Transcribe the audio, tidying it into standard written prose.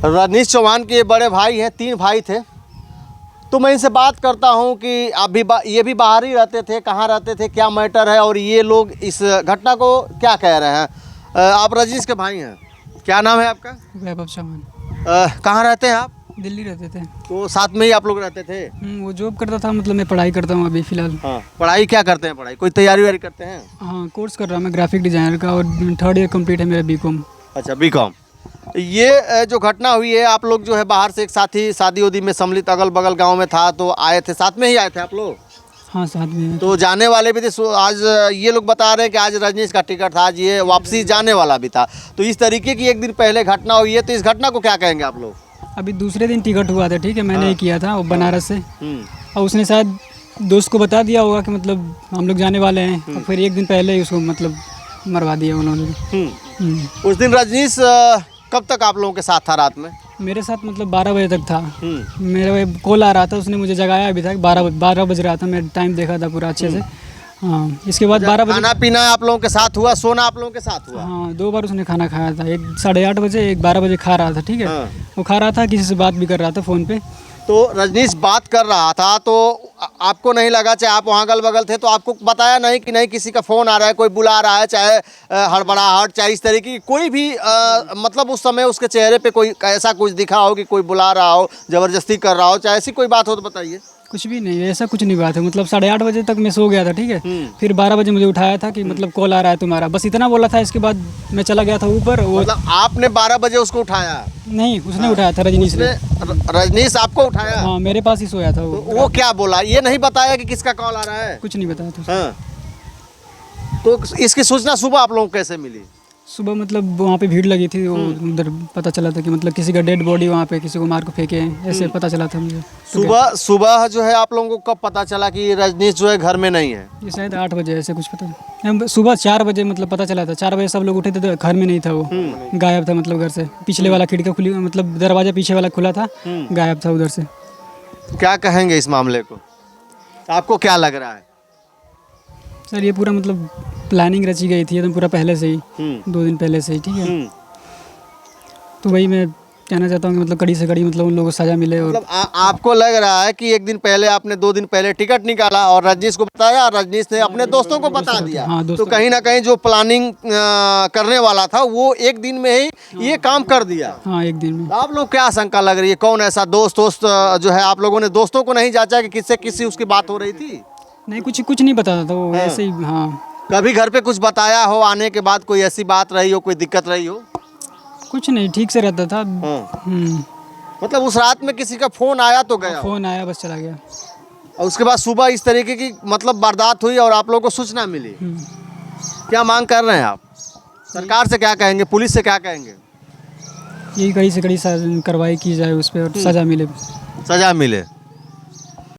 रजनीश चौहान के बड़े भाई हैं, 3 भाई थे। तो मैं इनसे बात करता हूं कि आप भी ये भी बाहर ही रहते थे, कहाँ रहते थे, क्या मैटर है और ये लोग इस घटना को क्या कह रहे हैं। आप रजनीश के भाई हैं, क्या नाम है आपका? वैभव चौहान। कहाँ रहते हैं आप? दिल्ली रहते थे। तो साथ में ही आप लोग रहते थे? वो जॉब करता था, मतलब मैं पढ़ाई करता हूँ अभी फ़िलहाल। हाँ, पढ़ाई क्या करते हैं? पढ़ाई कोई तैयारी वारी करते हैं? हाँ, कोर्स कर रहा हूँ मैं ग्राफिक डिज़ाइनर का और 3rd ईयर कंप्लीट है मेरा बीकॉम। अच्छा, बीकॉम। ये जो घटना हुई है, आप लोग जो है बाहर से एक साथी शादी उदी में सम्मिलित अगल बगल गांव में था, तो आए थे, साथ में ही आए थे आप लोग? हाँ, साथ में। तो जाने वाले भी थे। आज ये लोग बता रहे हैं कि आज रजनीश का टिकट था, आज ये वापसी जाने वाला भी था। तो इस तरीके की एक दिन पहले घटना हुई है, तो इस घटना को क्या कहेंगे आप लोग? अभी दूसरे दिन टिकट हुआ था, ठीक है, मैंने ही किया था, वो बनारस से। हम्म। और उसने शायद दोस्त को बता दिया होगा कि मतलब हम लोग जाने वाले हैं, और फिर एक दिन पहले ही उसको मतलब मरवा दिया उन्होंने। उस दिन रजनीश कब तक आप लोगों के साथ था रात में? मेरे साथ मतलब 12 बजे तक था। मेरा कॉल आ रहा था, उसने मुझे जगाया अभी तक। 12 बज रहा था, मैं टाइम देखा था पूरा अच्छे से। हाँ, इसके बाद 12 बजे खाना पीना आप लोगों के साथ हुआ, सोना आप लोगों के साथ हुआ? हाँ, 2 बार उसने खाना खाया था। एक 8:30 बजे, एक 12 बजे खा रहा था, ठीक है। हाँ। वो खा रहा था, किसी से बात भी कर रहा था फ़ोन पे। तो रजनीश बात कर रहा था, तो आपको नहीं लगा, चाहे आप वहाँ अगल बगल थे, तो आपको बताया नहीं कि नहीं किसी का फ़ोन आ रहा है, कोई बुला रहा है, चाहे हड़बड़ाहट, चाहे इस तरीके की कोई भी मतलब उस समय उसके चेहरे पे कोई ऐसा कुछ दिखा हो कि कोई बुला रहा हो, ज़बरदस्ती कर रहा हो, चाहे ऐसी कोई बात हो तो बताइए। कुछ भी नहीं, ऐसा कुछ नहीं बात है। मतलब 8:30 बजे तक मैं सो गया था, ठीक है। फिर 12 बजे मुझे उठाया था कि मतलब कॉल आ रहा है तुम्हारा, बस इतना बोला था। इसके बाद मैं चला गया था ऊपर। वो मतलब आपने 12 बजे उसको उठाया? नहीं, उसने उठाया था, रजनीश ने। रजनीश आपको उठाया? हाँ, मेरे पास ही सोया था वो। तो वो क्या बोला, ये नहीं बताया कि किसका कॉल आ रहा है? कुछ नहीं बताया था। हाँ। तो इसकी सूचना सुबह आप लोगों को कैसे मिली? सुबह मतलब वहाँ पे भीड़ लगी थी, वो उधर पता चला था कि मतलब किसी का डेड बॉडी वहाँ पे किसी को मार को फेंके हैं, ऐसे पता चला था मुझे। सुबह जो है आप लोगों को कब पता चला कि रजनीश जो है घर में नहीं है? ये शायद 8 बजे ऐसे कुछ पता नहीं। सुबह 4 बजे मतलब पता चला था। 4 बजे सब लोग उठे थे तो घर में नहीं था वो, गायब था। मतलब घर से पिछले वाला खिड़की खुली, मतलब दरवाजा पीछे वाला खुला था, गायब था उधर से। क्या कहेंगे इस मामले को, आपको क्या लग रहा है? सर, ये पूरा मतलब प्लानिंग रची गई थी एकदम पूरा पहले से ही, 2 दिन पहले से ही, ठीक है। तो वही मैं कहना चाहता हूँ कि मतलब कड़ी से कड़ी मतलब उन लोगों को सज़ा मिले। और मतलब आपको लग रहा है कि एक दिन पहले आपने 2 दिन पहले टिकट निकाला और रजनीश को बताया, और रजनीश ने अपने दोस्तों को बता दिया। हाँ, तो कहीं ना कहीं जो प्लानिंग करने वाला था वो एक दिन में ही ये काम कर दिया। हाँ, एक दिन में। तो आप लोग क्या आशंका लग रही है, कौन ऐसा दोस्त जो है, आप लोगों ने दोस्तों को नहीं जांचा कि किससे किसी उसकी बात हो रही थी? नहीं, कुछ नहीं बताता था वो, ऐसे ही। हाँ, कभी घर पे कुछ बताया हो, आने के बाद कोई ऐसी बात रही हो, कोई दिक्कत रही हो? कुछ नहीं, ठीक से रहता था। मतलब उस रात में किसी का फोन आया तो गया? फ़ोन आया, बस चला गया। और उसके बाद सुबह इस तरीके की मतलब वारदात हुई और आप लोगों को सूचना मिली। क्या मांग कर रहे हैं आप? सरकार से क्या कहेंगे, पुलिस से क्या कहेंगे? यही कड़ी से कड़ी कार्रवाई की जाए उस पर और सज़ा मिले। सजा मिले।